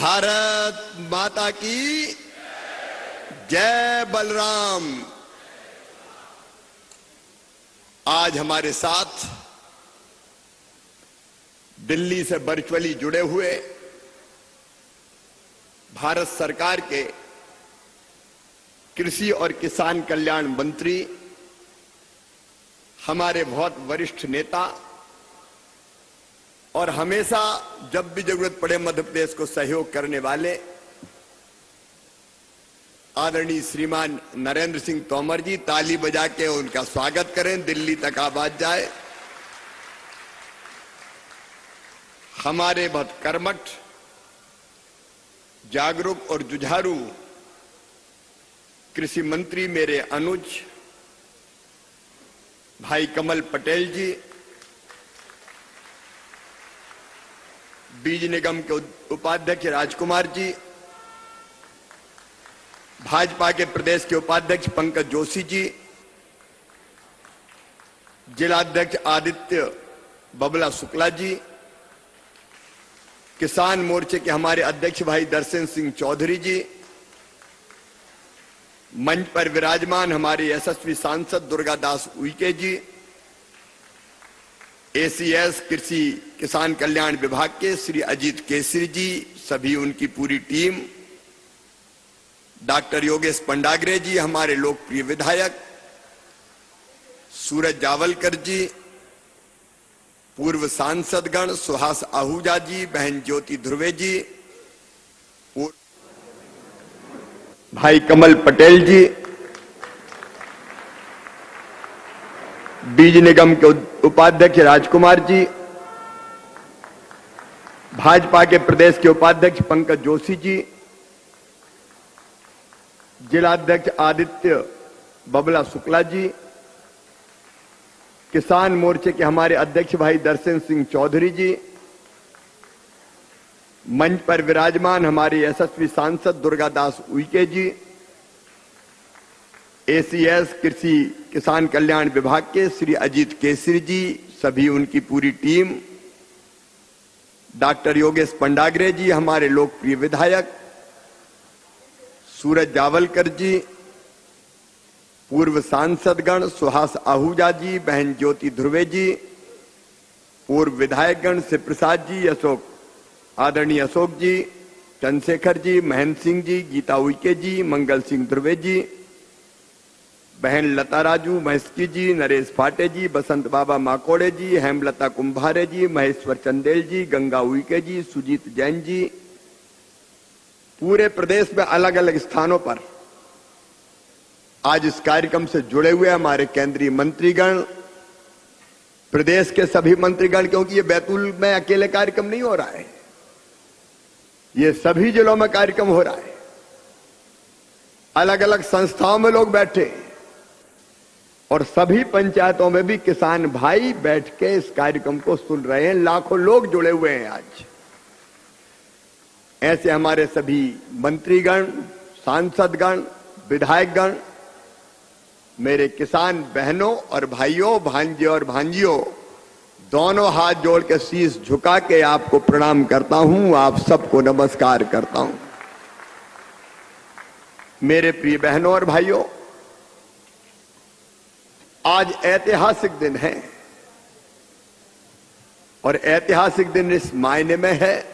भारत माता की जय बलराम। आज हमारे साथ दिल्ली से वर्चुअली जुड़े हुए भारत सरकार के कृषि और किसान कल्याण मंत्री, हमारे बहुत वरिष्ठ नेता और हमेशा जब भी जरूरत पड़े मध्य प्रदेश को सहयोग करने वाले आदरणीय श्रीमान नरेंद्र सिंह तोमर जी, ताली बजा के उनका स्वागत करें, दिल्ली तक आवाज जाए। हमारे बहुत कर्मठ, जागरूक और जुझारू कृषि मंत्री मेरे अनुज भाई कमल पटेल जी, बीज निगम के उपाध्यक्ष राजकुमार जी, भाजपा के प्रदेश के उपाध्यक्ष पंकज जोशी जी, जिलाध्यक्ष आदित्य बबला शुक्ला जी, किसान मोर्चे के हमारे अध्यक्ष भाई दर्शन सिंह चौधरी जी, मंच पर विराजमान हमारे यशस्वी सांसद दुर्गादास उइके जी, एसीएस कृषि किसान कल्याण विभाग के श्री अजीत केसरी जी, सभी उनकी पूरी टीम, डॉक्टर योगेश पंडाग्रे जी, हमारे लोकप्रिय विधायक सूरज जावलकर जी, पूर्व सांसदगण सुहास आहूजा जी, बहन ज्योति ध्रुवे जी, भाई कमल पटेल जी, बीज निगम के उपाध्यक्ष राजकुमार जी, भाजपा के प्रदेश के उपाध्यक्ष पंकज जोशी जी, जिलाध्यक्ष आदित्य बबला शुक्ला जी, किसान मोर्चे के हमारे अध्यक्ष भाई दर्शन सिंह चौधरी जी, मंच पर विराजमान हमारे यशस्वी सांसद दुर्गादास उइके जी, एसीएस कृषि किसान कल्याण विभाग के श्री अजीत केसरी जी, सभी उनकी पूरी टीम, डॉक्टर योगेश पंडाग्रे जी, हमारे लोकप्रिय विधायक सूरज जावलकर जी, पूर्व सांसदगण सुहास आहूजा जी, बहन ज्योति ध्रुवे जी, पूर्व विधायकगण शिव प्रसाद जी, अशोक आदरणीय अशोक जी, चंद्रशेखर जी, महेंद्र सिंह जी, गीता उइके जी, मंगल सिंह ध्रुवे जी, बहन लता राजू महेश्की जी, नरेश फाटे जी, बसंत बाबा माकोड़े जी, हेमलता कुंभारे जी, महेश्वर चंदेल जी, गंगा उइके जी, सुजीत जैन जी, पूरे प्रदेश में अलग अलग स्थानों पर आज इस कार्यक्रम से जुड़े हुए हमारे केंद्रीय मंत्रीगण, प्रदेश के सभी मंत्रीगण, क्योंकि ये बैतूल में अकेले कार्यक्रम नहीं हो रहा है, ये सभी जिलों में कार्यक्रम हो रहा है। अलग अलग संस्थाओं में लोग बैठे और सभी पंचायतों में भी किसान भाई बैठ के इस कार्यक्रम को सुन रहे हैं। लाखों लोग जुड़े हुए हैं आज। ऐसे हमारे सभी मंत्रीगण, सांसदगण, विधायकगण, मेरे किसान बहनों और भाइयों, भांजे और भांजियों, दोनों हाथ जोड़ के शीश झुका के आपको प्रणाम करता हूं, आप सबको नमस्कार करता हूं। मेरे प्रिय बहनों और भाइयों, आज ऐतिहासिक दिन है और ऐतिहासिक दिन इस मायने में है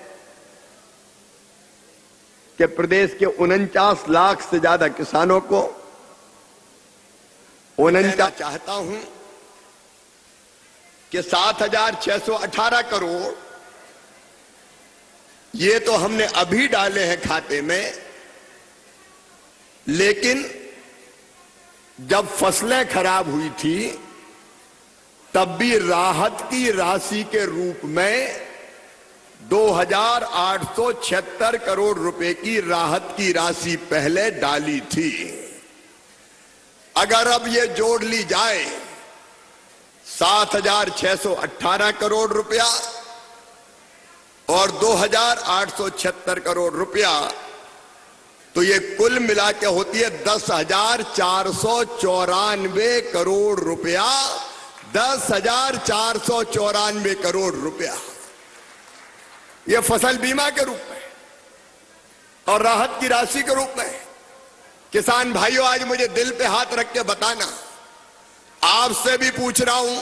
कि प्रदेश के 49 लाख से ज्यादा किसानों को 49 चाहता हूं कि 7,618 करोड़ ये तो हमने अभी डाले हैं खाते में, लेकिन जब फसलें खराब हुई थी तब भी राहत की राशि के रूप में 2,876 करोड़ रुपए की राहत की राशि पहले डाली थी। अगर अब ये जोड़ ली जाए 7,618 करोड़ रुपया और 2,876 करोड़ रुपया, तो ये कुल मिला के होती है 10,494 करोड़ रुपया। 10,494 करोड़ रुपया ये फसल बीमा के रूप में। और राहत की राशि के रूप में। किसान भाइयों, आज मुझे दिल पे हाथ रख के बताना, आपसे भी पूछ रहा हूं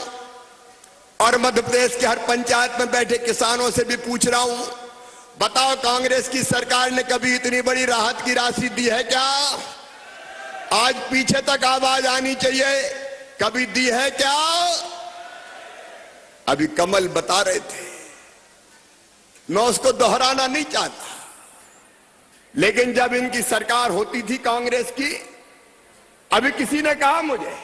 और मध्य प्रदेश के हर पंचायत में बैठे किसानों से भी पूछ रहा हूं, बताओ कांग्रेस की सरकार ने कभी इतनी बड़ी राहत की राशि दी है क्या? आज पीछे तक आवाज आनी चाहिए, कभी दी है क्या? अभी कमल बता रहे थे, मैं उसको दोहराना नहीं चाहता, लेकिन जब इनकी सरकार होती थी कांग्रेस की, अभी किसी ने कहा मुझे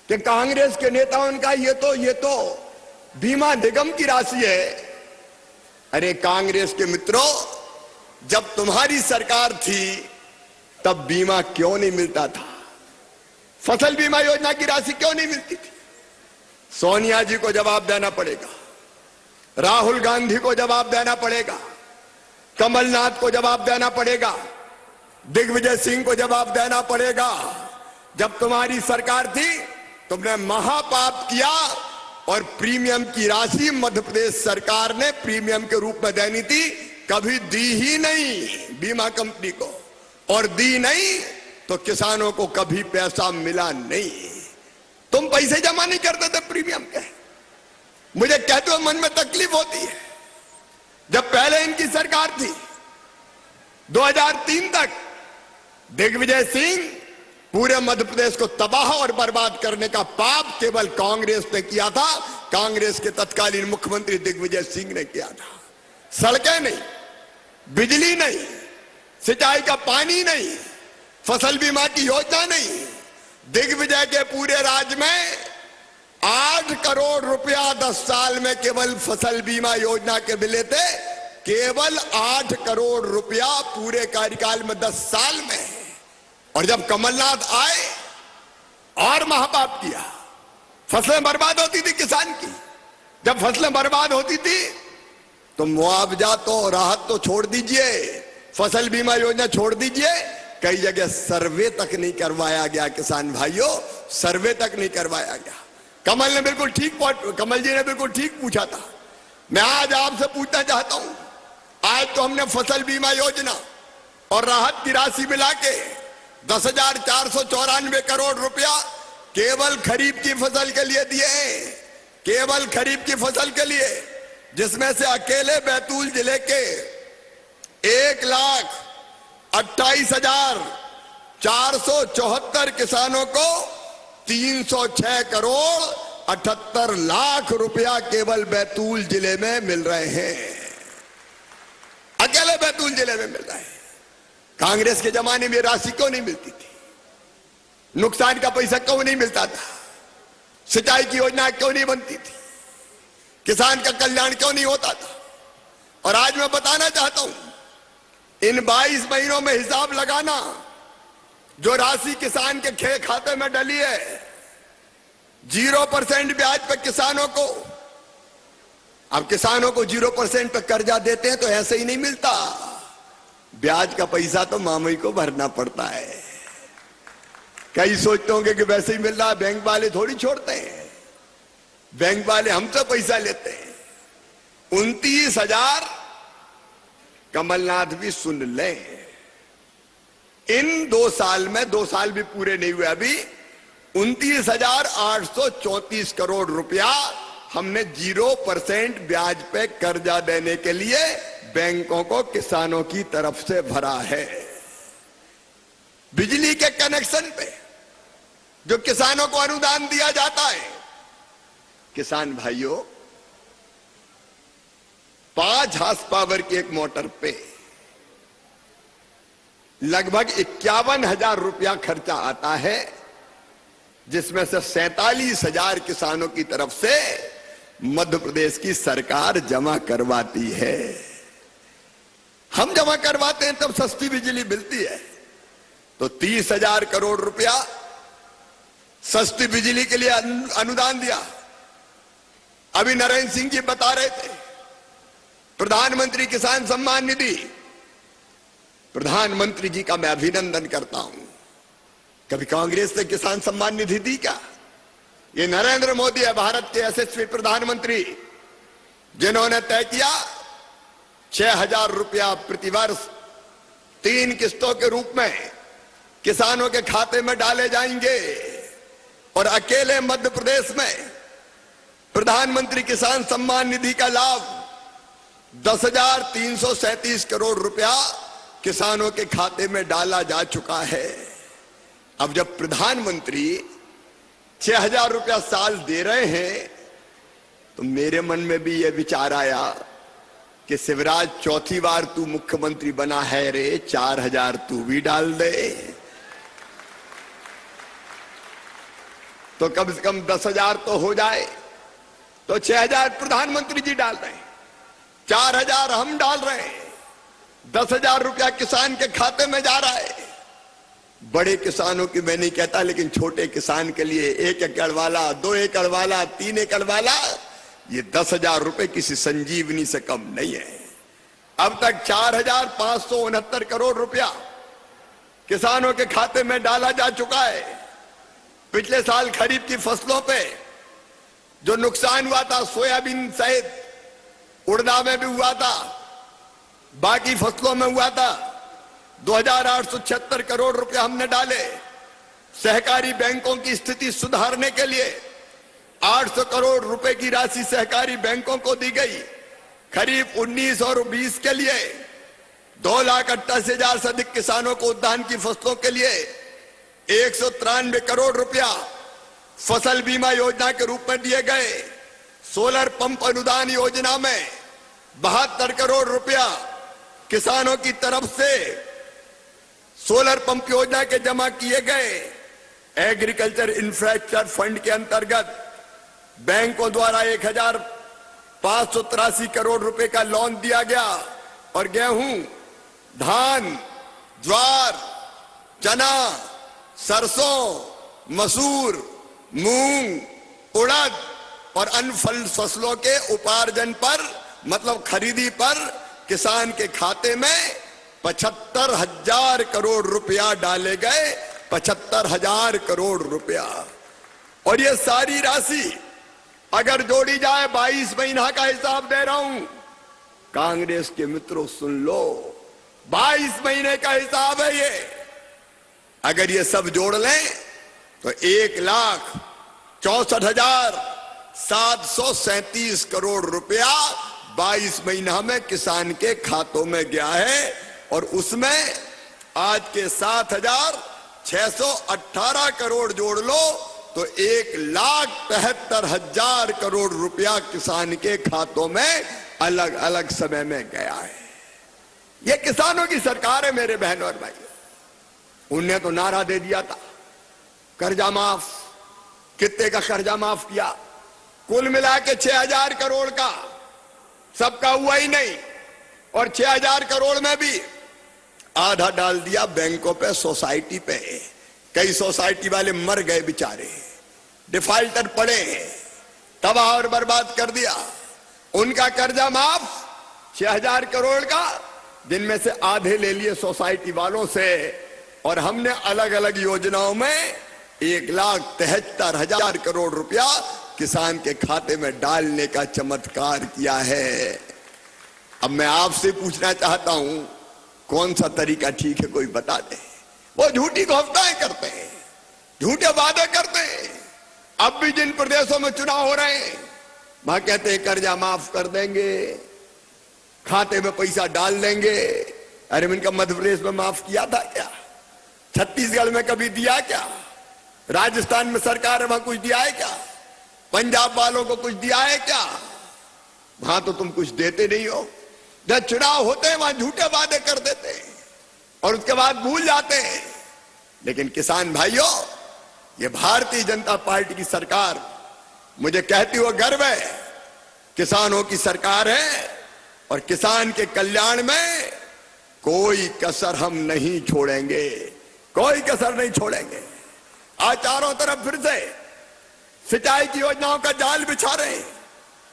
कि कांग्रेस के नेताओं का ये तो बीमा निगम की राशि है। अरे कांग्रेस के मित्रों, जब तुम्हारी सरकार थी तब बीमा क्यों नहीं मिलता था? फसल बीमा योजना की राशि क्यों नहीं मिलती थी? सोनिया जी को जवाब देना पड़ेगा, राहुल गांधी को जवाब देना पड़ेगा, कमलनाथ को जवाब देना पड़ेगा, दिग्विजय सिंह को जवाब देना पड़ेगा। जब तुम्हारी सरकार थी तुमने महापाप किया और प्रीमियम की राशि मध्य प्रदेश सरकार ने प्रीमियम के रूप में देनी थी, कभी दी ही नहीं बीमा कंपनी को, और दी नहीं तो किसानों को कभी पैसा मिला नहीं। तुम पैसे जमा नहीं करते थे प्रीमियम के। मुझे कहते हुए मन में तकलीफ होती है, जब पहले इनकी सरकार थी 2003 तक, दिग्विजय सिंह पूरे मध्य प्रदेश को तबाह और बर्बाद करने का पाप केवल कांग्रेस ने किया था। कांग्रेस के तत्कालीन मुख्यमंत्री दिग्विजय सिंह ने किया था। सड़कें नहीं, बिजली नहीं, सिंचाई का पानी नहीं, फसल बीमा की योजना नहीं। दिग्विजय के पूरे राज्य में 8 करोड़ रुपया 10 साल में केवल फसल बीमा योजना के मिले थे। केवल 8 करोड़ रुपया पूरे कार्यकाल में 10 साल में। और जब कमलनाथ आए और महापाप किया, फसलें बर्बाद होती थी किसान की। जब फसलें बर्बाद होती थी तो मुआवजा तो, राहत तो छोड़ दीजिए, फसल बीमा योजना छोड़ दीजिए, कई जगह सर्वे तक नहीं करवाया गया। किसान भाइयों, सर्वे तक नहीं करवाया गया। कमल जी ने बिल्कुल ठीक पूछा था। मैं आज आपसे पूछना चाहता हूं, आज तो हमने फसल बीमा योजना और राहत की राशि मिला के 10,494 करोड़ रुपया केवल खरीफ की फसल के लिए दिए हैं। केवल खरीफ की फसल के लिए, जिसमें से अकेले बैतूल जिले के 1,28,474 किसानों को 306 करोड़ 78 लाख रुपया केवल बैतूल जिले में मिल रहे हैं। अकेले बैतूल जिले में मिल रहे हैं। कांग्रेस के जमाने में राशि क्यों नहीं मिलती थी? नुकसान का पैसा क्यों नहीं मिलता था? सिंचाई की योजना क्यों नहीं बनती थी? किसान का कल्याण क्यों नहीं होता था? और आज मैं बताना चाहता हूं, इन 22 महीनों में हिसाब लगाना, जो राशि किसान के खाते में डली है, 0% ब्याज पे किसानों को। अब किसानों को 0% पे कर्जा देते हैं तो ऐसे ही नहीं मिलता। ब्याज का पैसा तो मामूली को भरना पड़ता है। कई सोचते होंगे कि वैसे ही मिल रहा है, बैंक वाले थोड़ी छोड़ते हैं। बैंक वाले हमसे पैसा लेते हैं। 29,000, कमलनाथ भी सुन लें, इन 2 साल में, 2 साल भी पूरे नहीं हुए अभी, 29,834 करोड़ रुपया हमने 0% ब्याज पे कर्जा देने के लिए बैंकों को किसानों की तरफ से भरा है। बिजली के कनेक्शन पे जो किसानों को अनुदान दिया जाता है, किसान भाइयों, 5 हार्स पावर की एक मोटर पे लगभग 51,000 रुपया खर्चा आता है, जिसमें से 47,000 किसानों की तरफ से मध्य प्रदेश की सरकार जमा करवाती है। हम जमा करवाते हैं तब सस्ती बिजली मिलती है। तो 30,000 करोड़ रुपया सस्ती बिजली के लिए अनुदान दिया। अभी नरेंद्र सिंह जी बता रहे थे, प्रधानमंत्री किसान सम्मान निधि, प्रधानमंत्री जी का मैं अभिनंदन करता हूं। कभी कांग्रेस ने किसान सम्मान निधि दी क्या? ये नरेंद्र मोदी है, भारत के यशस्वी प्रधानमंत्री, जिन्होंने तय किया 6,000 रुपया प्रतिवर्ष 3 किस्तों के रूप में किसानों के खाते में डाले जाएंगे। और अकेले मध्य प्रदेश में प्रधानमंत्री किसान सम्मान निधि का लाभ 10,337 करोड़ रुपया किसानों के खाते में डाला जा चुका है। अब जब प्रधानमंत्री 6,000 रुपया साल दे रहे हैं तो मेरे मन में भी यह विचार आया कि शिवराज, चौथी बार तू मुख्यमंत्री बना है रे, 4,000 तू भी डाल दे तो कम से कम 10,000 तो हो जाए। तो 6,000 प्रधानमंत्री जी डाल रहे हैं, 4,000 हम डाल रहे हैं, 10,000 रुपया किसान के खाते में जा रहा है। बड़े किसानों की मैं नहीं कहता, लेकिन छोटे किसान के लिए 1 एकड़ वाला, 2 एकड़ वाला, 3 एकड़ वाला, ये 10,000 रुपए किसी संजीवनी से कम नहीं है। अब तक 4,569 करोड़ रुपया किसानों के खाते में डाला जा चुका है। पिछले साल खरीफ की फसलों पे जो नुकसान हुआ था, सोयाबीन सहित उड़दा में भी हुआ था, बाकी फसलों में हुआ था, 2,876 करोड़ रुपए हमने डाले। सहकारी बैंकों की स्थिति सुधारने के लिए 800 करोड़ रुपए की राशि सहकारी बैंकों को दी गई। खरीफ 19 और 20 के लिए 2,88,000 से अधिक किसानों को धान की फसलों के लिए 193 करोड़ रुपया फसल बीमा योजना के रूप में दिए गए। सोलर पंप अनुदान योजना में 72 करोड़ रुपया किसानों की तरफ से सोलर पंप योजना के जमा किए गए। एग्रीकल्चर इंफ्रास्ट्रक्चर फंड के अंतर्गत बैंकों द्वारा 1,583 करोड़ रुपए का लोन दिया गया और गेहूं, धान, ज्वार, चना, सरसों, मसूर, मूंग, उड़द और अन्य फल फसलों के उपार्जन पर, मतलब खरीदी पर किसान के खाते में 75,000 करोड़ रुपया डाले गए। 75,000 करोड़ रुपया। और ये सारी राशि अगर जोड़ी जाए, 22 महीना का हिसाब दे रहा हूं, कांग्रेस के मित्रों सुन लो, 22 महीने का हिसाब है ये। अगर ये सब जोड़ लें तो 1,64,737 करोड़ रुपया 22 महीना में किसान के खातों में गया है। और उसमें आज के 7,618 करोड़ जोड़ लो तो 1,73,000 करोड़ रुपया किसान के खातों में अलग अलग समय में गया है। ये किसानों की सरकार है मेरे बहन और भाई। उनने तो नारा दे दिया था कर्जा माफ। कितने का कर्जा माफ किया? कुल मिला के 6,000 करोड़ का। सबका हुआ ही नहीं। और 6,000 करोड़ में भी आधा डाल दिया बैंकों पे, सोसाइटी पे। कई सोसाइटी वाले मर गए बेचारे, डिफाल्टर पड़े, तबाह और बर्बाद कर दिया। उनका कर्जा माफ 6,000 करोड़ का, जिनमें से आधे ले लिए सोसाइटी वालों से। और हमने अलग अलग योजनाओं में 1,73,000 करोड़ रुपया किसान के खाते में डालने का चमत्कार किया है। अब मैं आपसे पूछना चाहता हूं, कौन सा तरीका ठीक है? कोई बता दे। वो झूठी घोषणाएं करते हैं, झूठे वादे करते हैं। अब भी जिन प्रदेशों में चुनाव हो रहे हैं वहां कहते हैं कर्जा माफ कर देंगे, खाते में पैसा डाल देंगे। अरे इनका मध्य प्रदेश में माफ किया था क्या? छत्तीसगढ़ में कभी दिया क्या? राजस्थान में सरकार है, वहां कुछ दिया है क्या? पंजाब वालों को कुछ दिया है क्या? वहां तो तुम कुछ देते नहीं हो। जब चुनाव होते हैं वहां झूठे वादे कर देते हैं और उसके बाद भूल जाते हैं। लेकिन किसान भाइयों, ये भारतीय जनता पार्टी की सरकार मुझे कहती हुआ गर्व है, किसानों की सरकार है और किसान के कल्याण में कोई कसर हम नहीं छोड़ेंगे, कोई कसर नहीं छोड़ेंगे। आज चारों तरफ फिर से सिंचाई की योजनाओं का जाल बिछा रहे हैं।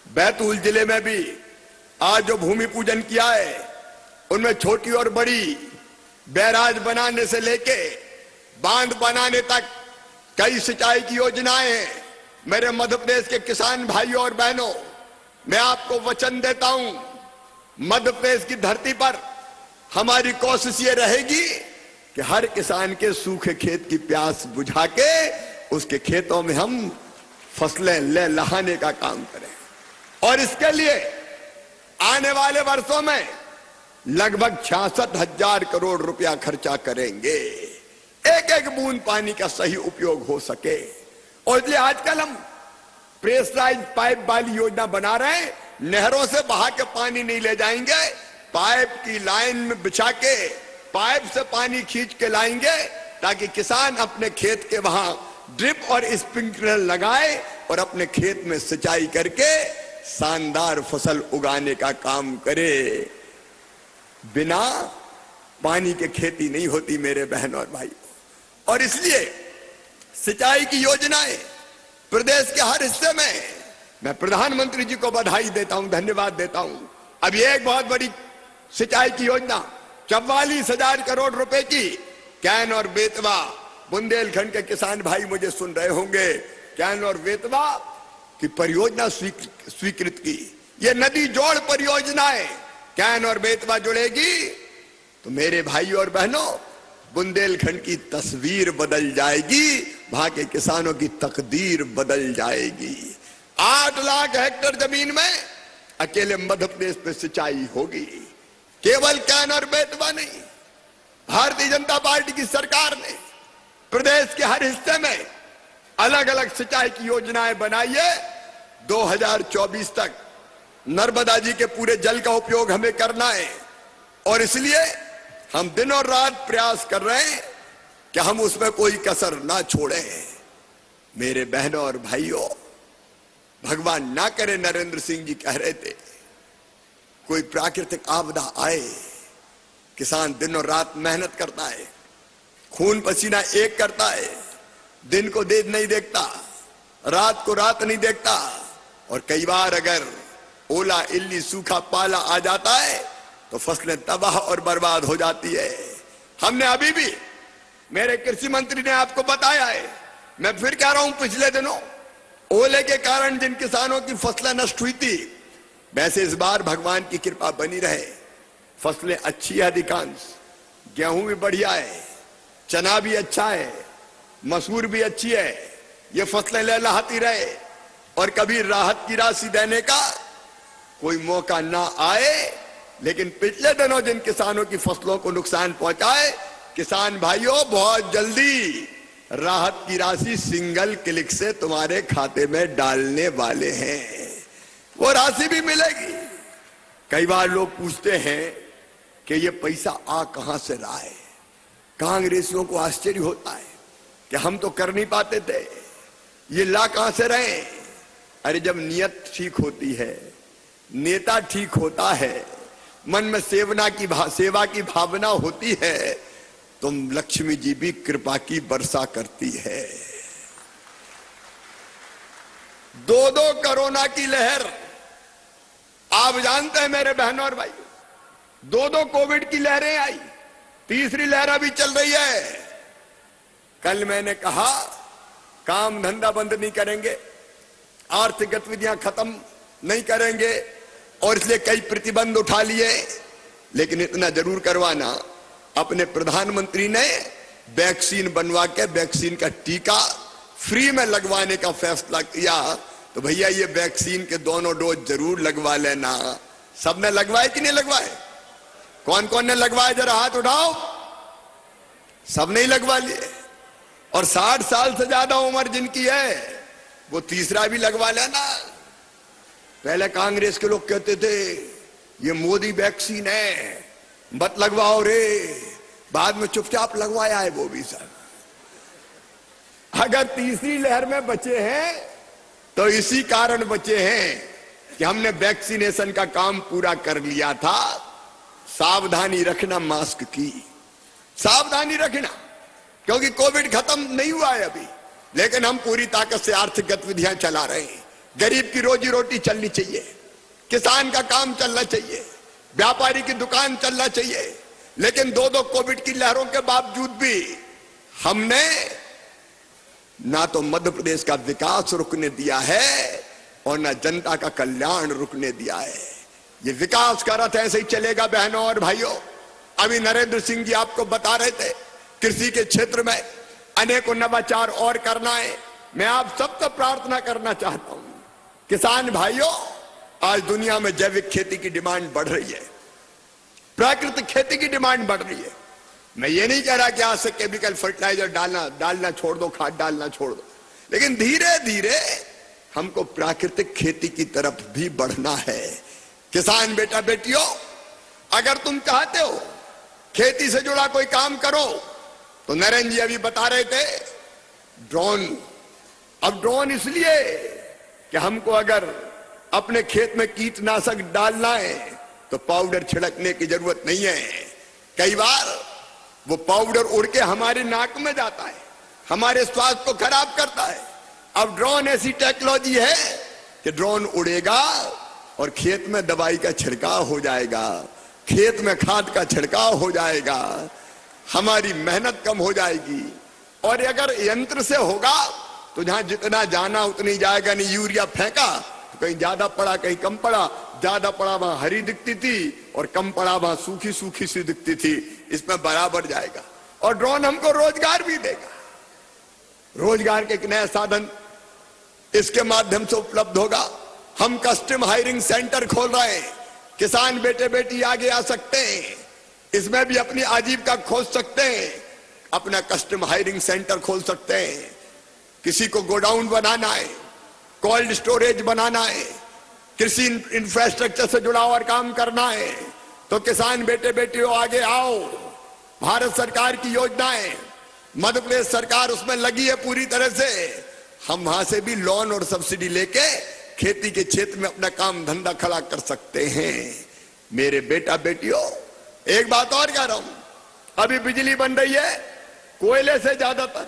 बैतूल जिले में भी आज जो भूमि पूजन किया है उनमें छोटी और बड़ी बैराज बनाने से लेके बांध बनाने तक कई सिंचाई की योजनाएं हैं। मेरे मध्य प्रदेश के किसान भाइयों और बहनों, मैं आपको वचन देता हूं, मध्य प्रदेश की धरती पर हमारी कोशिश ये रहेगी कि हर किसान के सूखे खेत की प्यास बुझा के उसके खेतों में हम फसलें ले लहाने का काम करें। और इसके लिए आने वाले वर्षों में लगभग 66,000 करोड़ रुपया खर्चा करेंगे, एक एक बूंद पानी का सही उपयोग हो सके। और इसलिए आजकल हम प्रेशराइज पाइप वाली योजना बना रहे हैं। नहरों से बहा के पानी नहीं ले जाएंगे, पाइप की लाइन में बिछा के पाइप से पानी खींच के लाएंगे, ताकि किसान अपने खेत के वहां ड्रिप और स्प्रिंकलर लगाए और अपने खेत में सिंचाई करके शानदार फसल उगाने का काम करे। बिना पानी के खेती नहीं होती मेरे बहन और भाई। और इसलिए सिंचाई की योजनाएं प्रदेश के हर हिस्से में, मैं प्रधानमंत्री जी को बधाई देता हूं, धन्यवाद देता हूं। अब ये एक बहुत बड़ी सिंचाई की योजना 44,000 करोड़ रुपए की कैन और बेतवा, बुंदेलखंड के किसान भाई मुझे सुन रहे होंगे, कैन और बेतवा की परियोजना स्वीकृत की। ये नदी जोड़ परियोजना है, कैन और बेतवा जुड़ेगी तो मेरे भाई और बहनों बुंदेलखंड की तस्वीर बदल जाएगी, वहां के किसानों की तकदीर बदल जाएगी। 8 लाख हेक्टेयर जमीन में अकेले मध्य प्रदेश में सिंचाई होगी। केवल कैन और बेतवा नहीं, भारतीय जनता पार्टी की सरकार ने प्रदेश के हर हिस्से में अलग अलग सिंचाई की योजनाएं बनाई है। 2024 तक नर्मदा जी के पूरे जल का उपयोग हमें करना है और इसलिए हम दिन और रात प्रयास कर रहे हैं कि हम उसमें कोई कसर ना छोड़ें। मेरे बहनों और भाइयों, भगवान ना करे, नरेंद्र सिंह जी कह रहे थे कोई प्राकृतिक आपदा आए, किसान दिन और रात मेहनत करता है, खून पसीना एक करता है, दिन को दिन नहीं देखता, रात को रात नहीं देखता, और कई बार अगर ओला इल्ली सूखा पाला आ जाता है तो फसलें तबाह और बर्बाद हो जाती है। हमने अभी भी, मेरे कृषि मंत्री ने आपको बताया है, मैं फिर कह रहा हूं, पिछले दिनों ओले के कारण जिन किसानों की फसलें नष्ट हुई थी, वैसे इस बार भगवान की कृपा बनी रहे, फसलें अच्छी है, अधिकांश गेहूं भी बढ़िया है, चना भी अच्छा है, मसूर भी अच्छी है, ये फसलें लहलहाती रहे और कभी राहत की राशि देने का कोई मौका ना आए। लेकिन पिछले दिनों जिन किसानों की फसलों को नुकसान पहुंचाए, किसान भाइयों बहुत जल्दी राहत की राशि सिंगल क्लिक से तुम्हारे खाते में डालने वाले हैं, वो राशि भी मिलेगी। कई बार लोग पूछते हैं कि ये पैसा आ कहां से रहा है। कांग्रेसियों को आश्चर्य होता है कि हम तो कर नहीं पाते थे, ये ला कहां से रहे। अरे जब नियत ठीक होती है, नेता ठीक होता है, मन में सेवा की भावना होती है, तो लक्ष्मी जी भी कृपा की वर्षा करती है। 2 कोरोना की लहर आप जानते हैं मेरे बहनों और भाई, 2 कोविड की लहरें आई, तीसरी लहर अभी चल रही है। कल मैंने कहा काम धंधा बंद नहीं करेंगे, आर्थिक गतिविधियां खत्म नहीं करेंगे और इसलिए कई प्रतिबंध उठा लिए, लेकिन इतना जरूर करवाना, अपने प्रधानमंत्री ने वैक्सीन बनवा के वैक्सीन का टीका फ्री में लगवाने का फैसला किया, तो भैया ये वैक्सीन के दोनों डोज जरूर लगवा लेना। सबने लगवाए कि नहीं लगवाए? कौन कौन ने लगवाए जरा हाथ उठाओ। सबने ही लगवा लिए। और 60 साल से ज्यादा उम्र जिनकी है वो तीसरा भी लगवा लेना। पहले कांग्रेस के लोग कहते थे ये मोदी वैक्सीन है, मत लगवाओ रे, बाद में चुपचाप लगवाया है वो भी सब। अगर तीसरी लहर में बचे हैं तो इसी कारण बचे हैं कि हमने वैक्सीनेशन का काम पूरा कर लिया था। सावधानी रखना, मास्क की सावधानी रखना, क्योंकि कोविड खत्म नहीं हुआ है अभी, लेकिन हम पूरी ताकत से आर्थिक गतिविधियां चला रहे हैं। गरीब की रोजी रोटी चलनी चाहिए, किसान का काम चलना चाहिए, व्यापारी की दुकान चलना चाहिए। लेकिन 2 कोविड की लहरों के बावजूद भी हमने ना तो मध्य प्रदेश का विकास रुकने दिया है और ना जनता का कल्याण रुकने दिया है। ये विकास का रथ ऐसे ही चलेगा बहनों और भाइयों। अभी नरेंद्र सिंह जी आपको बता रहे थे कृषि के क्षेत्र में अनेकों नवाचार और करना है। मैं आप सबसे प्रार्थना करना चाहता हूं, किसान भाइयों, आज दुनिया में जैविक खेती की डिमांड बढ़ रही है, प्राकृतिक खेती की डिमांड बढ़ रही है। मैं ये नहीं कह रहा कि आज से केमिकल फर्टिलाइजर डालना छोड़ दो, खाद डालना छोड़ दो, लेकिन धीरे धीरे हमको प्राकृतिक खेती की तरफ भी बढ़ना है। किसान बेटा बेटियों, अगर तुम चाहते हो खेती से जुड़ा कोई काम करो तो नरेंद्र जी अभी बता रहे थे ड्रोन। अब ड्रोन इसलिए कि हमको अगर अपने खेत में कीटनाशक डालना है तो पाउडर छिड़कने की जरूरत नहीं है। कई बार वो पाउडर उड़ के हमारे नाक में जाता है, हमारे स्वास्थ्य को खराब करता है। अब ड्रोन ऐसी टेक्नोलॉजी है कि ड्रोन उड़ेगा और खेत में दवाई का छिड़काव हो जाएगा, खेत में खाद का छिड़काव हो जाएगा, हमारी मेहनत कम हो जाएगी। और अगर यंत्र से होगा तो जहां जितना जाना उतनी जाएगा नहीं। यूरिया फेंका तो कहीं ज्यादा पड़ा कहीं कम पड़ा, ज्यादा पड़ा वहां हरी दिखती थी और कम पड़ा वहां सूखी सूखी सी दिखती थी, इसमें बराबर जाएगा। और ड्रोन हमको रोजगार भी देगा, रोजगार के एक नया साधन इसके माध्यम से उपलब्ध होगा। हम कस्टम हायरिंग सेंटर खोल रहे हैं, किसान बेटे बेटी आगे आ सकते हैं, इसमें भी अपनी आजीविका खोज सकते हैं, अपना कस्टम हायरिंग सेंटर खोल सकते हैं। किसी को गोडाउन बनाना है, कोल्ड स्टोरेज बनाना है, कृषि इंफ्रास्ट्रक्चर से जुड़ा और काम करना है तो किसान बेटे बेटियों आगे आओ। भारत सरकार की योजनाएं, मध्य प्रदेश सरकार उसमें लगी है पूरी तरह से। हम वहां से भी लोन और सब्सिडी लेके खेती के क्षेत्र में अपना काम धंधा खड़ा कर सकते हैं। मेरे बेटा बेटियों, एक बात और कह रहा हूं, अभी बिजली बन रही है कोयले से ज्यादातर,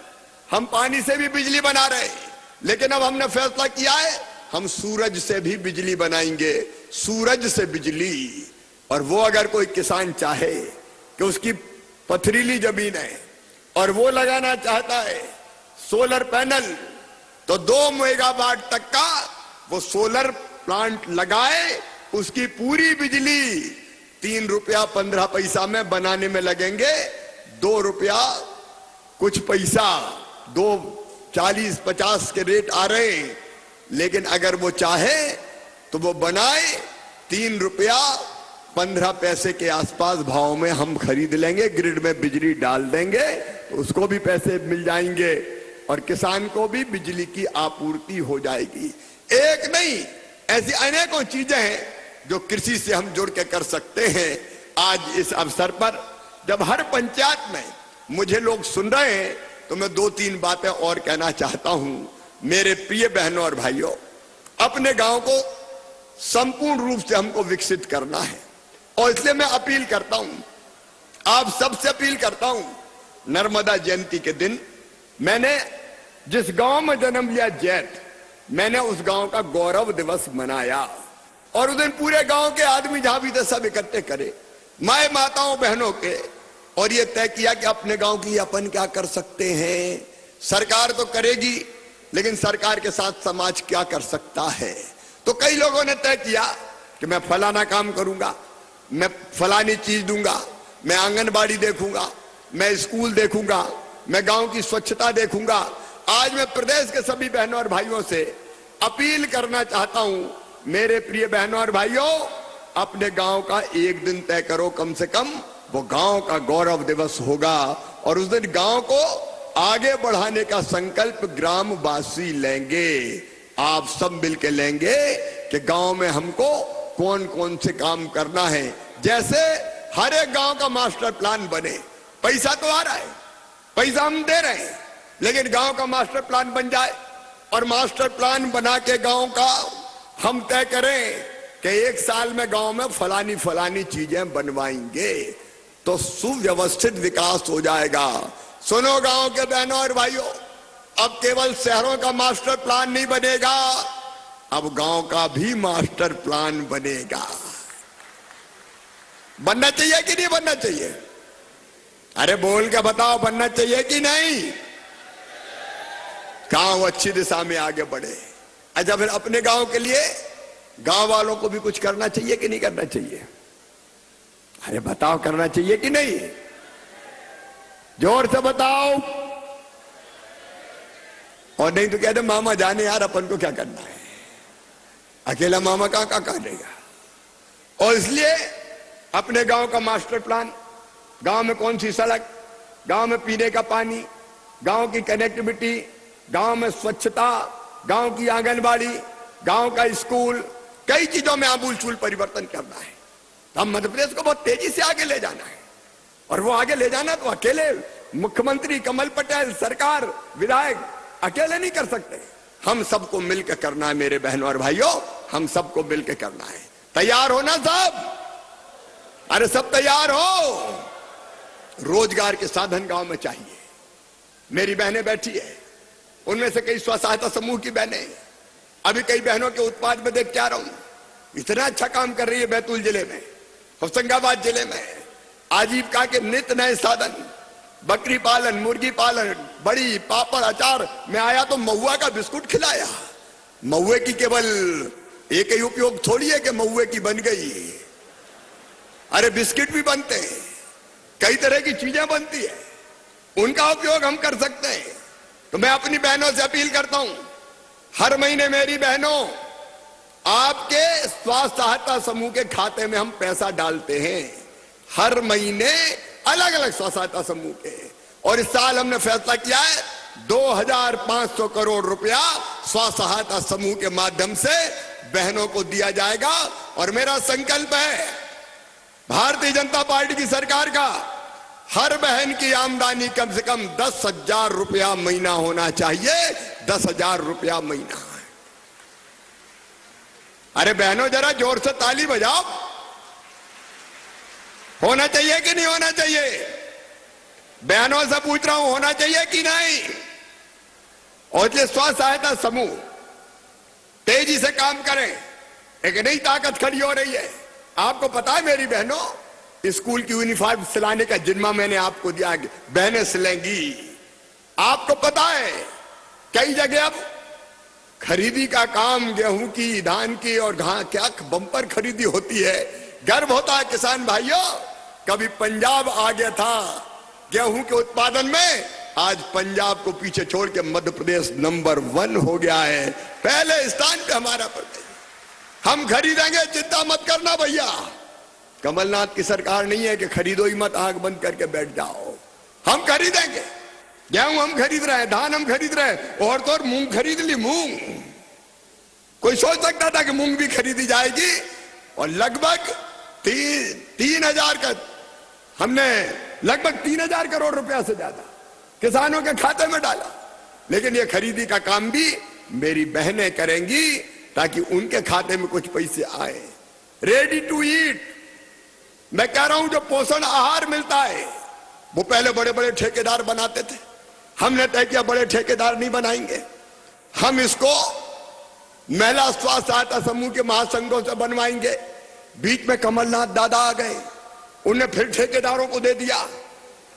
हम पानी से भी बिजली बना रहे हैं, लेकिन अब हमने फैसला किया है हम सूरज से भी बिजली बनाएंगे, सूरज से बिजली। और वो अगर कोई किसान चाहे कि उसकी पथरीली जमीन है और वो लगाना चाहता है सोलर पैनल, तो 2 मेगावाट तक का वो सोलर प्लांट लगाए, उसकी पूरी बिजली 3 रुपया 15 पैसा में बनाने में लगेंगे, 2 रुपया कुछ पैसा, 2.40-50 के रेट आ रहे हैं। लेकिन अगर वो चाहे तो वो बनाए, 3 रुपया 15 पैसे के आसपास भाव में हम खरीद लेंगे, ग्रिड में बिजली डाल देंगे तो उसको भी पैसे मिल जाएंगे और किसान को भी बिजली की आपूर्ति हो जाएगी। एक नहीं, ऐसी अनेकों चीजें हैं जो कृषि से हम जुड़ के कर सकते हैं। आज इस अवसर पर जब हर पंचायत में मुझे लोग सुन रहे हैं तो मैं 2-3 बातें और कहना चाहता हूं। मेरे प्रिय बहनों और भाइयों, अपने गांव को संपूर्ण रूप से हमको विकसित करना है और इसलिए मैं अपील करता हूं, आप सबसे अपील करता हूं, नर्मदा जयंती के दिन मैंने जिस गांव में जन्म लिया जैत, मैंने उस गांव का गौरव दिवस मनाया और उस दिन पूरे गांव के आदमी जहां भी थे सब इकट्ठे करे, माए माताओं बहनों के, और ये तय किया कि अपने गांव के लिए अपन क्या कर सकते हैं। सरकार तो करेगी लेकिन सरकार के साथ समाज क्या कर सकता है। तो कई लोगों ने तय किया कि मैं फलाना काम करूंगा, मैं फलानी चीज दूंगा, मैं आंगनबाड़ी देखूंगा, मैं स्कूल देखूंगा, मैं गांव की स्वच्छता देखूंगा। आज मैं प्रदेश के सभी बहनों और भाइयों से अपील करना चाहता हूं, मेरे प्रिय बहनों और भाइयों, अपने गांव का एक दिन तय करो, कम से कम वो गांव का गौरव दिवस होगा और उस दिन गांव को आगे बढ़ाने का संकल्प ग्रामवासी लेंगे। आप सब मिलकर लेंगे कि गांव में हमको कौन कौन से काम करना है। जैसे हर एक गांव का मास्टर प्लान बने, पैसा तो आ रहा है, पैसा हम दे रहे हैं, लेकिन गांव का मास्टर प्लान बन जाए और मास्टर प्लान बना के गांव का हम तय करें कि 1 साल में गांव में फलानी फलानी चीजें बनवाएंगे तो सुव्यवस्थित विकास हो जाएगा। सुनो गांव के बहनों और भाइयों, अब केवल शहरों का मास्टर प्लान नहीं बनेगा, अब गांव का भी मास्टर प्लान बनेगा। बनना चाहिए कि नहीं बनना चाहिए? अरे बोल के बताओ, बनना चाहिए कि नहीं? गांव अच्छी दिशा में आगे बढ़े। अच्छा, फिर अपने गांव के लिए गांव वालों को भी कुछ करना चाहिए कि नहीं करना चाहिए? अरे बताओ, करना चाहिए कि नहीं? जोर से बताओ। और नहीं तो कहते मामा जाने यार, अपन को क्या करना है, अकेला मामा कहां करेगा। और इसलिए अपने गांव का मास्टर प्लान, गांव में कौन सी सड़क, गांव में पीने का पानी, गांव की कनेक्टिविटी, गांव में स्वच्छता, गांव की आंगनबाड़ी, गांव का स्कूल, कई चीजों में आमूल चूल परिवर्तन करना है। हम मध्य प्रदेश को बहुत तेजी से आगे ले जाना है, और वो आगे ले जाना तो अकेले मुख्यमंत्री कमल पटेल, सरकार, विधायक अकेले नहीं कर सकते। हम सबको मिलकर करना है मेरे बहनों और भाइयों, हम सबको मिलकर करना है। तैयार हो ना सब? अरे सब तैयार हो? रोजगार के साधन गांव में चाहिए। मेरी बहनें बैठी है, उनमें से कई स्व सहायता समूह की बहनें, अभी कई बहनों के उत्पाद में देख के आ रहा हूं, इतना अच्छा काम कर रही है। बैतूल जिले में, होशंगाबाद जिले में आजीविका के नित नए साधन, बकरी पालन, मुर्गी पालन, बड़ी, पापड़, अचार। मैं आया तो महुआ का बिस्कुट खिलाया। महुए की केवल एक ही उपयोग थोड़ी है कि महुए की बन गई, अरे बिस्किट भी बनते हैं, कई तरह की चीजें बनती है, उनका उपयोग हम कर सकते हैं। तो मैं अपनी बहनों से अपील करता हूं, हर महीने मेरी बहनों, आपके स्वास्थ्य सहायता समूह के खाते में हम पैसा डालते हैं, हर महीने अलग अलग स्व सहायता समूह के। और इस साल हमने फैसला किया है 2500 करोड़ रुपया स्व सहायता समूह के माध्यम से बहनों को दिया जाएगा। और मेरा संकल्प है भारतीय जनता पार्टी की सरकार का, हर बहन की आमदनी कम से कम 10,000 रुपया महीना होना चाहिए। 10,000 रुपया महीना। अरे बहनों जरा जोर से ताली बजाओ। होना चाहिए कि नहीं होना चाहिए? बहनों से पूछ रहा हूं, होना चाहिए कि नहीं? और ये स्व सहायता समूह तेजी से काम करें, एक नई ताकत खड़ी हो रही है। आपको पता है मेरी बहनों, स्कूल की यूनिफॉर्म सिलाने का जिम्मा मैंने आपको दिया, बहनें सिलेंगी। आपको पता है कई जगह अब खरीदी का काम, गेहूं की, धान की और क्या बम्पर खरीदी होती है। गर्व होता है किसान भाइयों, कभी पंजाब आगे था गेहूं के उत्पादन में, आज पंजाब को पीछे छोड़ के मध्य प्रदेश नंबर 1 हो गया है। पहले स्थान पे हमारा प्रदेश। हम खरीदेंगे, चिंता मत करना भैया। कमलनाथ की सरकार नहीं है कि खरीदो ही मत, आंख बंद करके बैठ जाओ। हम खरीदेंगे, गेहूं हम खरीद रहे हैं, धान हम खरीद रहे हैं, और तो और मूंग खरीद ली। मूंग, कोई सोच सकता था कि मूंग भी खरीदी जाएगी? और लगभग 3,000 का, हमने लगभग 3,000 करोड़ रुपया से ज्यादा किसानों के खाते में डाला। लेकिन ये खरीदी का काम भी मेरी बहनें करेंगी ताकि उनके खाते में कुछ पैसे आए। रेडी टू ईट, मैं कह रहा हूं जो पोषण आहार मिलता है वो पहले बड़े बड़े ठेकेदार बनाते थे। हमने तय किया बड़े ठेकेदार नहीं बनाएंगे, हम इसको महिला स्व सहायता समूह के महासंघों से बनवाएंगे। बीच में कमलनाथ दादा आ गए, उन्हें फिर ठेकेदारों को दे दिया,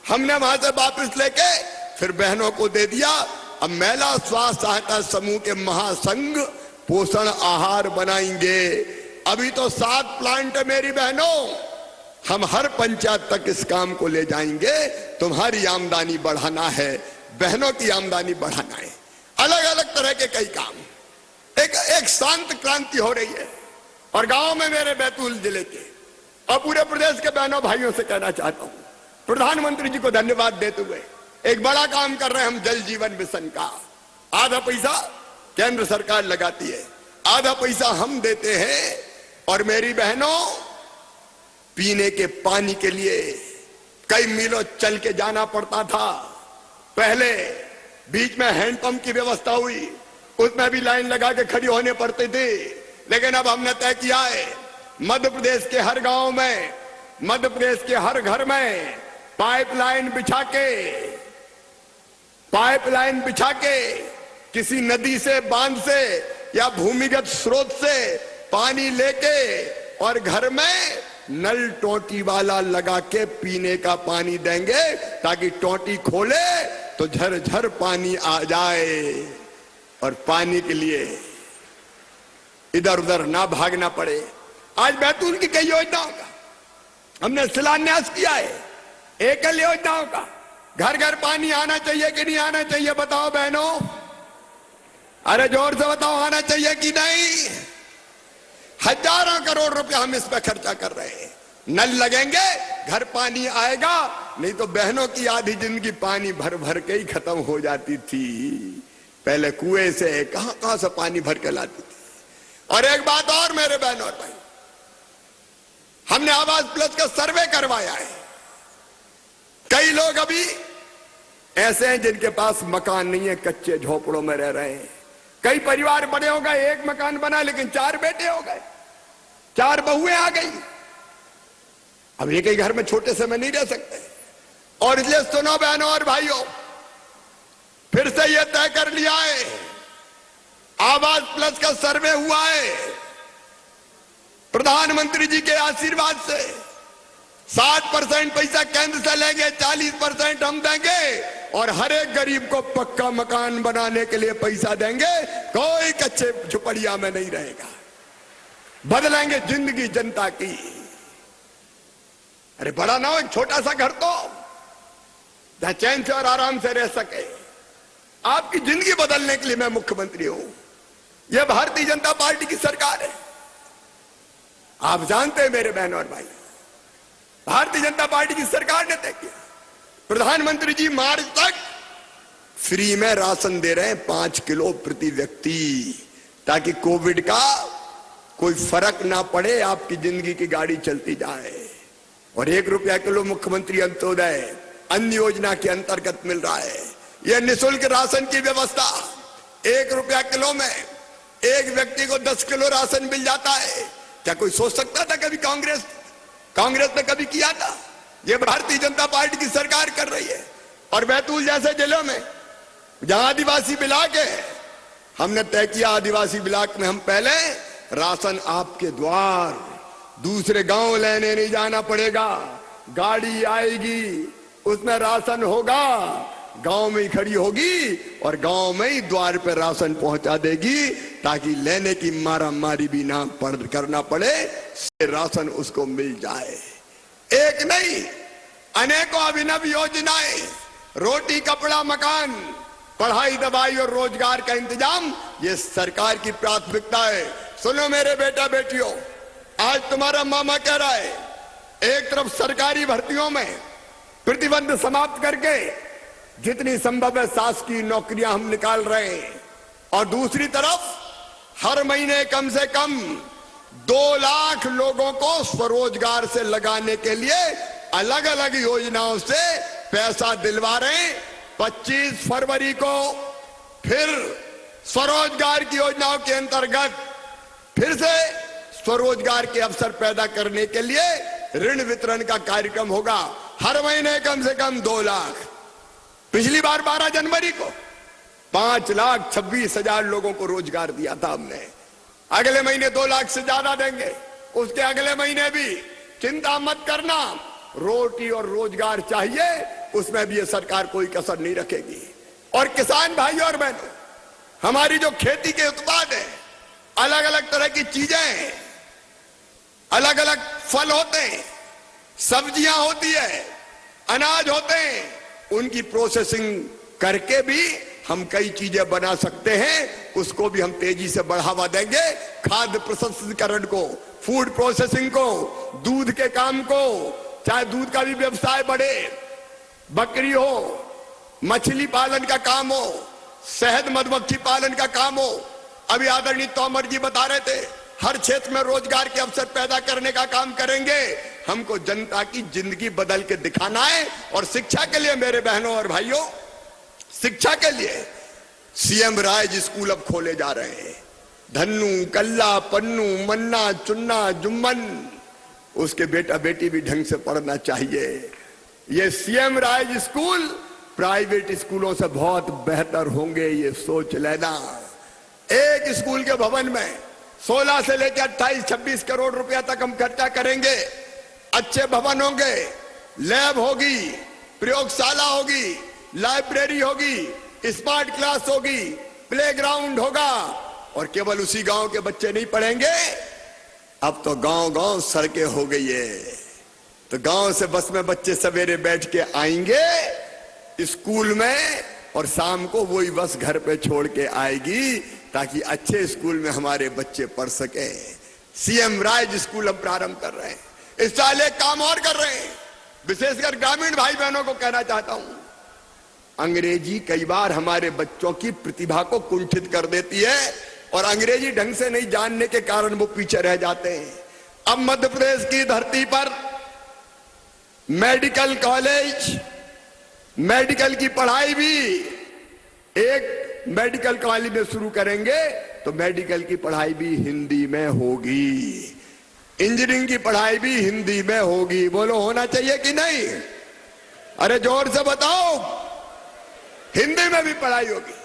हमने वहां से वापस लेके फिर बहनों को दे दिया। अब महिला स्व सहायता समूह के महासंघ पोषण आहार बनाएंगे। अभी तो 7 प्लांट है मेरी बहनों, हम हर पंचायत तक इस काम को ले जाएंगे। तुम्हारी आमदनी बढ़ाना है, बहनों की आमदनी बढ़ाना है, अलग अलग तरह के कई काम। एक शांत क्रांति हो रही है। और गांव में मेरे बैतूल जिले के और पूरे प्रदेश के बहनों भाइयों से कहना चाहता हूं, प्रधानमंत्री जी को धन्यवाद देते हुए एक बड़ा काम कर रहे हैं हम जल जीवन मिशन का। आधा पैसा केंद्र सरकार लगाती है, आधा पैसा हम देते हैं। और मेरी बहनों, पीने के पानी के लिए कई मीलों चल के जाना पड़ता था। पहले बीच में हैंडपंप की व्यवस्था हुई, उसमें भी लाइन लगा के खड़ी होने पड़ती थी। लेकिन अब हमने तय किया है मध्य प्रदेश के हर गांव में, मध्य प्रदेश के हर घर में पाइपलाइन बिछा के किसी नदी से, बांध से या भूमिगत स्रोत से पानी लेके और घर में नल टोटी वाला लगा के पीने का पानी देंगे, ताकि टोटी खोले तो झरझर पानी आ जाए और पानी के लिए इधर उधर ना भागना पड़े। आज बैतूल की कई योजनाओं का हमने शिलान्यास किया है एकल योजनाओं का। घर घर पानी आना चाहिए कि नहीं आना चाहिए बताओ बहनों, अरे जोर से बताओ, आना चाहिए कि नहीं? हजारों करोड़ रुपया हम इस पे खर्चा कर रहे हैं। नल लगेंगे, घर पानी आएगा, नहीं तो बहनों की आधी जिंदगी पानी भर भर के ही खत्म हो जाती थी। पहले कुएं से कहां कहां से पानी भर के लाती थी। और एक बात और मेरे बहनों और भाई, हमने आवास प्लस का सर्वे करवाया है। कई लोग अभी ऐसे हैं जिनके पास मकान नहीं है, कच्चे झोपड़ों में रह रहे हैं। कई परिवार बड़े हो गए, एक मकान बना लेकिन 4 बेटे हो गए, 4 बहुएं आ गई। अब एक ही घर में छोटे से में नहीं रह सकते। और इसलिए सुनो बहनों और भाइयों, फिर से यह तय कर लिया है, आवास प्लस का सर्वे हुआ है। प्रधानमंत्री जी के आशीर्वाद से 60% पैसा केंद्र से लेंगे, 40% हम देंगे और हर एक गरीब को पक्का मकान बनाने के लिए पैसा देंगे। कोई कच्चे झुपड़िया में नहीं रहेगा। बदलेंगे जिंदगी जनता की। अरे बड़ा ना हो, एक छोटा सा घर तो जहां चैन से और आराम से रह सके। आपकी जिंदगी बदलने के लिए मैं मुख्यमंत्री हूं। यह भारतीय जनता पार्टी की सरकार है। आप जानते हैं मेरे बहन और भाई, भारतीय जनता पार्टी की सरकार ने तय किया, प्रधानमंत्री जी मार्च तक फ्री में राशन दे रहे हैं 5 किलो प्रति व्यक्ति, ताकि कोविड का कोई फर्क ना पड़े, आपकी जिंदगी की गाड़ी चलती जाए। और 1 रुपया किलो मुख्यमंत्री अंत्योदय अन्न योजना के अंतर्गत मिल रहा है। यह निःशुल्क राशन की व्यवस्था, 1 रुपया किलो में एक व्यक्ति को 10 किलो राशन मिल जाता है। क्या कोई सोच सकता था कभी? कांग्रेस ने कभी किया था? यह भारतीय जनता पार्टी की सरकार कर रही है। और बैतूल जैसे जिलों में जहां आदिवासी ब्लॉक है, हमने तय किया आदिवासी ब्लॉक में हम पहले राशन आपके द्वार, दूसरे गांव लेने नहीं जाना पड़ेगा। गाड़ी आएगी, उसमें राशन होगा, गांव में ही खड़ी होगी और गांव में ही द्वार पे राशन पहुंचा देगी, ताकि लेने की मारा मारी भी ना करना पड़े, राशन उसको मिल जाए। एक नहीं, अनेकों अभिनव योजनाएं, रोटी कपड़ा मकान, पढ़ाई दवाई और रोजगार का इंतजाम, ये सरकार की प्राथमिकता है। सुनो मेरे बेटा बेटियों, आज तुम्हारा मामा कह रहा है, एक तरफ सरकारी भर्तियों में प्रतिबंध समाप्त करके जितनी संभव है शासकीय नौकरियां हम निकाल रहे हैं, और दूसरी तरफ हर महीने कम से कम 2 लाख लोगों को स्वरोजगार से लगाने के लिए अलग अलग योजनाओं से पैसा दिलवा रहे हैं। 25 फरवरी को फिर स्वरोजगार की योजनाओं के अंतर्गत फिर से स्वरोजगार के अवसर पैदा करने के लिए ऋण वितरण का कार्यक्रम होगा। हर महीने कम से कम 2 लाख। पिछली बार 12 जनवरी को 5,26,000 लोगों को रोजगार दिया था हमने। अगले महीने 2 लाख से ज्यादा देंगे, उसके अगले महीने भी। चिंता मत करना, रोटी और रोजगार चाहिए, उसमें भी ये सरकार कोई कसर नहीं रखेगी। और किसान भाइयों और बहनों, हमारी जो खेती के उत्पाद है, अलग अलग तरह की चीजें हैं, अलग अलग फल होते हैं, सब्जियां होती है, अनाज होते हैं, उनकी प्रोसेसिंग करके भी हम कई चीजें बना सकते हैं। उसको भी हम तेजी से बढ़ावा देंगे। खाद्य प्रसंस्करण को, फूड प्रोसेसिंग को, दूध के काम को, चाहे दूध का भी व्यवसाय बढ़े, बकरी हो, मछली पालन का काम हो, शहद मधुमक्खी पालन का काम हो। अभी आदरणीय तोमर जी बता रहे थे, हर क्षेत्र में रोजगार के अवसर पैदा करने का काम करेंगे। हमको जनता की जिंदगी बदल के दिखाना है। और शिक्षा के लिए मेरे बहनों और भाइयों, शिक्षा के लिए सीएम राइज स्कूल अब खोले जा रहे हैं। धन्नू, कल्ला, पन्नू, मन्ना, चुन्ना, जुम्मन, उसके बेटा बेटी भी ढंग से पढ़ना चाहिए। ये सीएम राइज स्कूल प्राइवेट स्कूलों से बहुत बेहतर होंगे, ये सोच लेना। एक स्कूल के भवन में 16 से लेकर 28-26 करोड़ रुपया तक हम खर्चा करेंगे। अच्छे भवन होंगे, लैब होगी, प्रयोगशाला होगी, लाइब्रेरी होगी, स्मार्ट क्लास होगी, प्लेग्राउंड होगा। और केवल उसी गांव के बच्चे नहीं पढ़ेंगे, अब तो गांव गांव सड़कें हो गई है। तो गांव से बस में बच्चे सवेरे बैठ के आएंगे स्कूल में और शाम को वही बस घर पे छोड़ के आएगी ताकि अच्छे स्कूल में हमारे बच्चे पढ़ सके। सीएम राज स्कूल हम प्रारंभ कर रहे हैं। इस साल एक काम और कर रहे हैं, विशेषकर ग्रामीण भाई बहनों को कहना चाहता हूं, अंग्रेजी कई बार हमारे बच्चों की प्रतिभा को कुंठित कर देती है और अंग्रेजी ढंग से नहीं जानने के कारण वो पीछे रह जाते हैं। अब मध्य प्रदेश की धरती पर मेडिकल कॉलेज, मेडिकल की पढ़ाई भी एक मेडिकल कॉलेज में शुरू करेंगे तो मेडिकल की पढ़ाई भी हिंदी में होगी, इंजीनियरिंग की पढ़ाई भी हिंदी में होगी। बोलो होना चाहिए कि नहीं? अरे जोर से बताओ, हिंदी में भी पढ़ाई होगी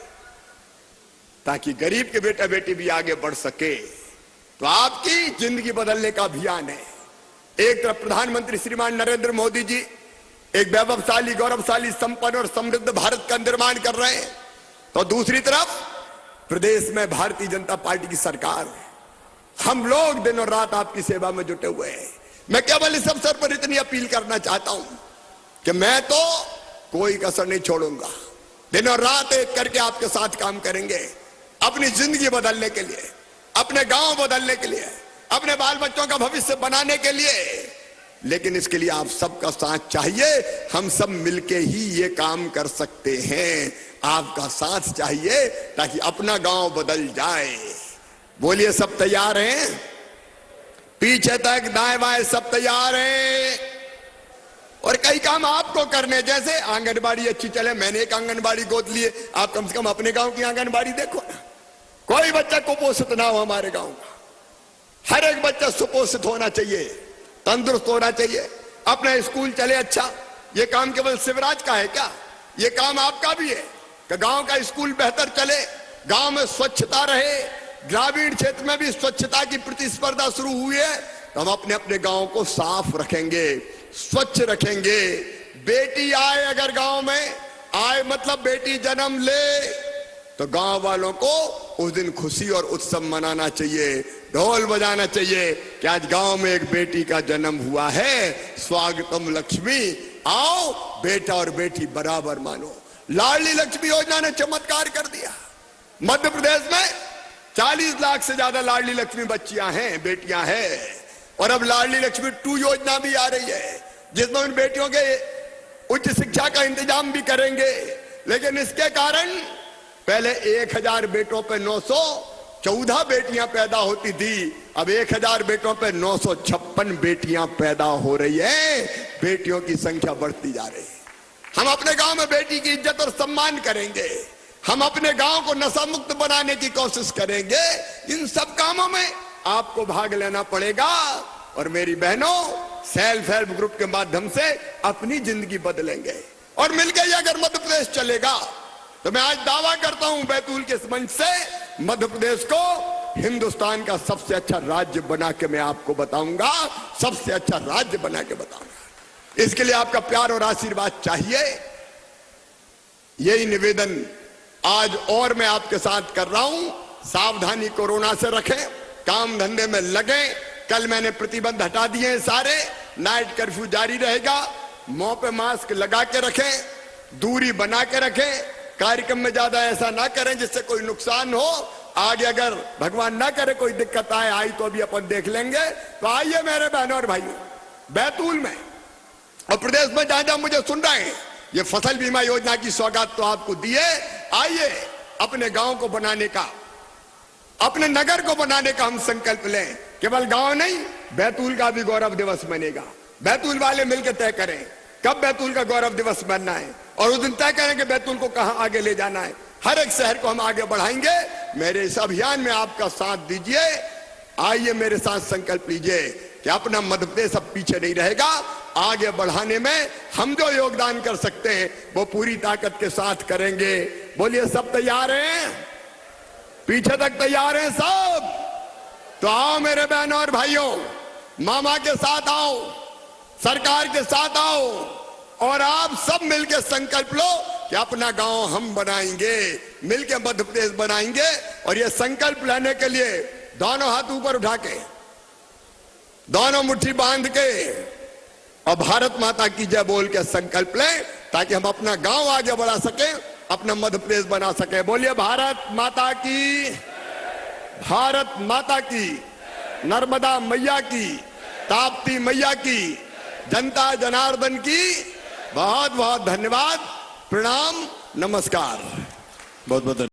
ताकि गरीब के बेटा बेटी भी आगे बढ़ सके। तो आपकी जिंदगी बदलने का अभियान है। एक तरफ प्रधानमंत्री श्रीमान नरेंद्र मोदी जी एक वैभवशाली, गौरवशाली, संपन्न और समृद्ध भारत का निर्माण कर रहे हैं, तो दूसरी तरफ प्रदेश में भारतीय जनता पार्टी की सरकार है। हम लोग दिन और रात आपकी सेवा में जुटे हुए हैं। मैं केवल इस अवसर पर इतनी अपील करना चाहता हूं कि मैं तो कोई कसर नहीं छोड़ूंगा, दिन और रात एक करके आपके साथ काम करेंगे, अपनी जिंदगी बदलने के लिए, अपने गांव बदलने के लिए, अपने बाल बच्चों का भविष्य बनाने के लिए। लेकिन इसके लिए आप सबका साथ चाहिए। हम सब मिलके ही ये काम कर सकते हैं। आपका साथ चाहिए ताकि अपना गांव बदल जाए। बोलिए, सब तैयार हैं? पीछे तक दाएं बाएं सब तैयार हैं? और कई काम आपको करने, जैसे आंगनबाड़ी अच्छी चले, मैंने एक आंगनबाड़ी गोद लिए, आप कम से कम अपने गांव की आंगनबाड़ी देखो ना। कोई बच्चा कुपोषित ना हो हमारे गांव का, हर एक बच्चा सुपोषित होना चाहिए, तंदुरुस्त होना चाहिए, अपना स्कूल चले अच्छा। ये काम केवल शिवराज का है क्या? ये काम आपका भी है कि गांव का स्कूल बेहतर चले, गांव में स्वच्छता रहे, ग्रामीण क्षेत्र में भी स्वच्छता की प्रतिस्पर्धा शुरू हुई है, तो हम अपने अपने गांव को साफ रखेंगे, स्वच्छ रखेंगे। बेटी आए, अगर गांव में आए मतलब बेटी जन्म ले, तो गांव वालों को उस दिन खुशी और उत्सव मनाना चाहिए, ढोल बजाना चाहिए कि आज गांव में एक बेटी का जन्म हुआ है, स्वागतम लक्ष्मी, आओ बेटा और बेटी बराबर मानो। लाडली लक्ष्मी योजना ने चमत्कार कर दिया। मध्य प्रदेश में 40 लाख से ज्यादा लाडली लक्ष्मी बच्चियां हैं, बेटियां हैं। और अब लाडली लक्ष्मी 2 योजना भी आ रही है, जिसमें उन बेटियों के उच्च शिक्षा का इंतजाम भी करेंगे। लेकिन इसके कारण पहले 1000 बेटों पे 914 बेटियां पैदा होती थी, अब 1000 बेटों पे 956 बेटियां पैदा हो रही है। बेटियों की संख्या बढ़ती जा रही है। हम अपने गांव में बेटी की इज्जत और सम्मान करेंगे, हम अपने गांव को नशा मुक्त बनाने की कोशिश करेंगे। इन सब कामों में आपको भाग लेना पड़ेगा। और मेरी बहनों, सेल्फ हेल्प ग्रुप के माध्यम से अपनी जिंदगी बदलेंगे और मिलकर ये अगर मध्य प्रदेश चलेगा तो मैं आज दावा करता हूं बैतूल के इस मंच से, मध्य प्रदेश को हिंदुस्तान का सबसे अच्छा राज्य बना के मैं आपको बताऊंगा, सबसे अच्छा राज्य बना के बताऊंगा। इसके लिए आपका प्यार और आशीर्वाद चाहिए। यही निवेदन आज और मैं आपके साथ कर रहा हूं। सावधानी कोरोना से रखें, काम धंधे में लगे। कल मैंने प्रतिबंध हटा दिए हैं सारे, नाइट कर्फ्यू जारी रहेगा। मुंह पे मास्क लगा के रखें, दूरी बना के रखें, कार्यक्रम में ज्यादा ऐसा ना करें जिससे कोई नुकसान हो। आगे अगर भगवान ना करे कोई दिक्कत आई तो भी अपन देख लेंगे। तो आइए मेरे बहनों और भाइयों, बैतूल में और प्रदेश में जहां जहां मुझे सुन रहे हैं, ये फसल बीमा योजना की सौगात तो आपको दी है। आइए अपने गांव को बनाने का, अपने नगर को बनाने का हम संकल्प लें। केवल गांव नहीं, बैतूल का भी गौरव दिवस बनेगा। बैतूल वाले मिलकर तय करें कब बैतूल का गौरव दिवस बनना है और उस दिन तय करें कि बैतूल को कहां आगे ले जाना है। हर एक शहर को हम आगे बढ़ाएंगे। मेरे इस अभियान में आपका साथ दीजिए। आइए मेरे साथ संकल्प लीजिए कि अपना मध्य प्रदेश अब पीछे नहीं रहेगा। आगे बढ़ाने में हम जो योगदान कर सकते हैं वो पूरी ताकत के साथ करेंगे। बोलिए, सब तैयार हैं? पीछे तक तैयार हैं सब? तो आओ मेरे बहनों और भाइयों, मामा के साथ आओ, सरकार के साथ आओ और आप सब मिलकर संकल्प लो कि अपना गांव हम बनाएंगे, मिलकर मध्य प्रदेश बनाएंगे। और ये संकल्प लेने के लिए दोनों हाथ ऊपर उठा के, दोनों मुट्ठी बांध के और भारत माता की जय बोल के संकल्प लें ताकि हम अपना गांव आगे बढ़ा सके, अपना मध्य प्रदेश बना सके। बोलिए भारत माता की, भारत माता की, नर्मदा मैया की, ताप्ती मैया की, जनता जनार्दन की बहुत बहुत धन्यवाद, प्रणाम, नमस्कार। बहुत बहुत